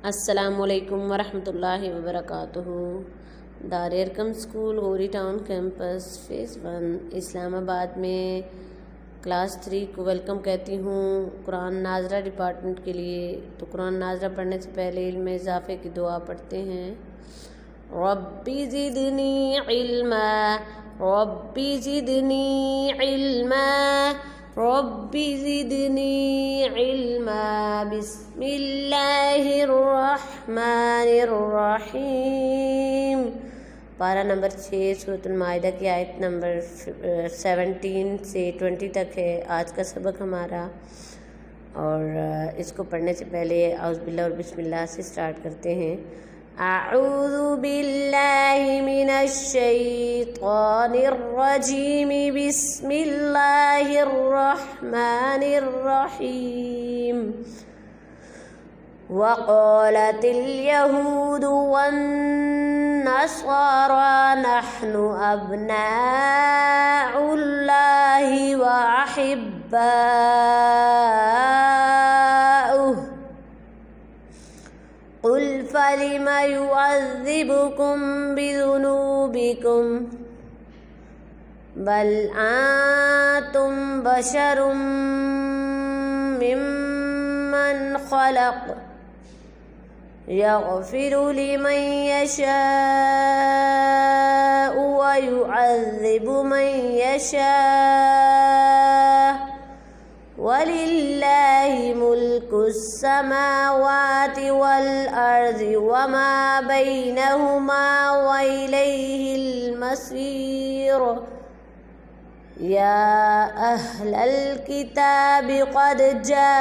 السلام علیکم ورحمۃ اللہ وبرکاتہ۔ Dar Arqam school Ghauri town campus phase 1 Islamabad میں کلاس 3 کو ویلکم کہتی ہوں قرآن ناظرہ ڈپارٹمنٹ کے لیے۔ تو قرآن ناظرہ پڑھنے سے پہلے علم اضافے کی دعا پڑھتے ہیں۔ ربی زدنی علما، ربی زدنی علما، ربی زدنی علما، بسم اللہ الرحمن الرحیم۔ پارہ نمبر 6 سورۃ المائدہ کی آیت نمبر 17 سے 20 تک ہے آج کا سبق ہمارا، اور اس کو پڑھنے سے پہلے اعوذ باللہ اور بسم اللہ سے سٹارٹ کرتے ہیں۔ اعوذ باللہ من الشیطان الرجیم، بسم اللہ الرحمن الرحیم۔ وقالت اليهود والنصارى نحن أبناء الله وأحباؤه، قل فلم يعذبكم بذنوبكم بل أنتم بشر ممن خلق، يغفر لمن يشاء ويعذب من يشاء، ولله ملك السماوات والأرض وما بينهما وإليه المصير۔ يا أهل الكتاب قد جاءكم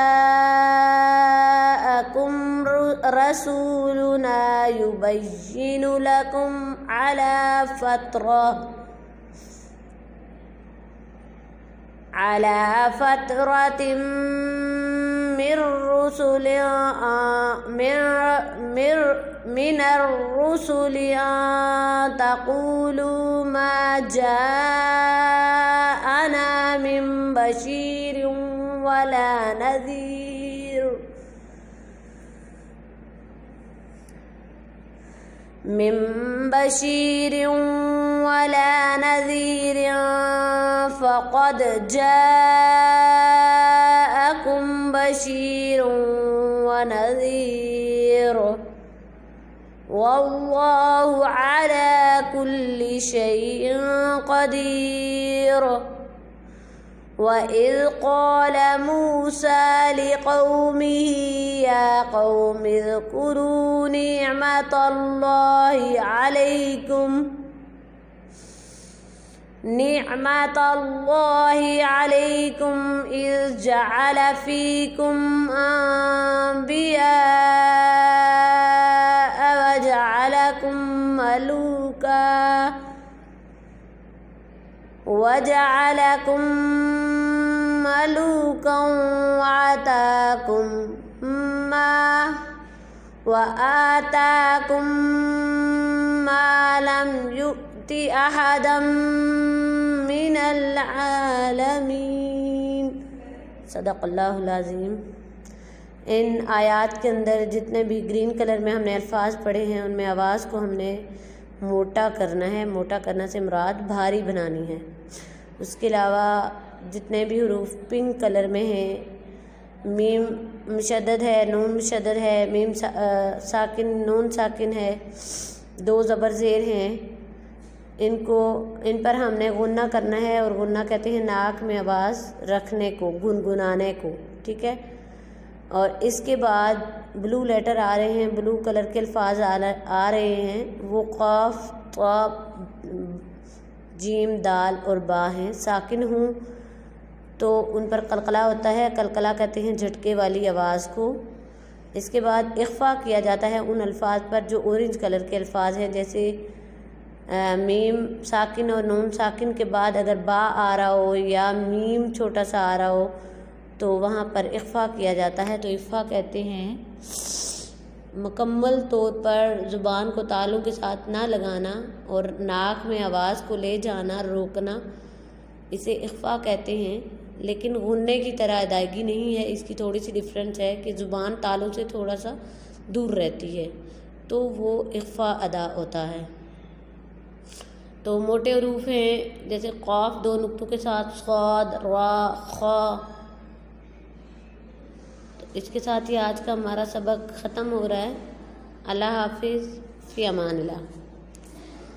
رسولنا يبين لكم على فترة من الرسل أن تقولوا ما جاءنا من بشير ولا نذير، فقد جاءكم بشير ونذير، والله على كل شيء قدير۔ وإذ قال موسى لقومه يا قوم اذكروا نعمة الله عليكم إذ جعل فيكم أنبياء وجعلكم ملوكا وآتاكم ما لم يؤت أحدا من العالمین۔ صدق اللہ العظیم۔ ان آیات کے اندر جتنے بھی گرین کلر میں ہم نے الفاظ پڑھے ہیں ان میں آواز کو ہم نے موٹا کرنا ہے۔ موٹا کرنا سے مراد بھاری بنانی ہے۔ اس کے علاوہ جتنے بھی حروف پنک کلر میں ہیں، میم مشدد ہے، نون مشدد ہے، میم ساکن، نون ساکن ہے، 2 زبر زیر ہیں، ان پر ہم نے غنہ کرنا ہے، اور غنہ کہتے ہیں ناک میں آواز رکھنے کو، گنگنانے کو، ٹھیک ہے۔ اور اس کے بعد بلو لیٹر آ رہے ہیں، بلو کلر کے الفاظ آ رہے ہیں، وہ قاف، طا، جیم، دال اور با ہیں۔ ساکن ہوں تو ان پر قلقلہ ہوتا ہے، قلقلہ کہتے ہیں جھٹکے والی آواز کو۔ اس کے بعد اخفا کیا جاتا ہے ان الفاظ پر جو اورنج کلر کے الفاظ ہیں، جیسے میم ساکن اور نون ساکن کے بعد اگر با آ رہا ہو یا میم چھوٹا سا آ رہا ہو تو وہاں پر اخفا کیا جاتا ہے۔ تو اخفا کہتے ہیں مکمل طور پر زبان کو تالوں کے ساتھ نہ لگانا اور ناک میں آواز کو لے جانا، روکنا، اسے اخفا کہتے ہیں۔ لیکن غنّے کی طرح ادائیگی نہیں ہے، اس کی تھوڑی سی ڈفرینس ہے کہ زبان تالوں سے تھوڑا سا دور رہتی ہے تو وہ اخفاء ادا ہوتا ہے۔ تو موٹے حروف ہیں جیسے قاف 2 نقطوں کے ساتھ، صاد، را، خا۔ تو اس کے ساتھ ہی آج کا ہمارا سبق ختم ہو رہا ہے۔ اللہ حافظ، فی امان اللہ۔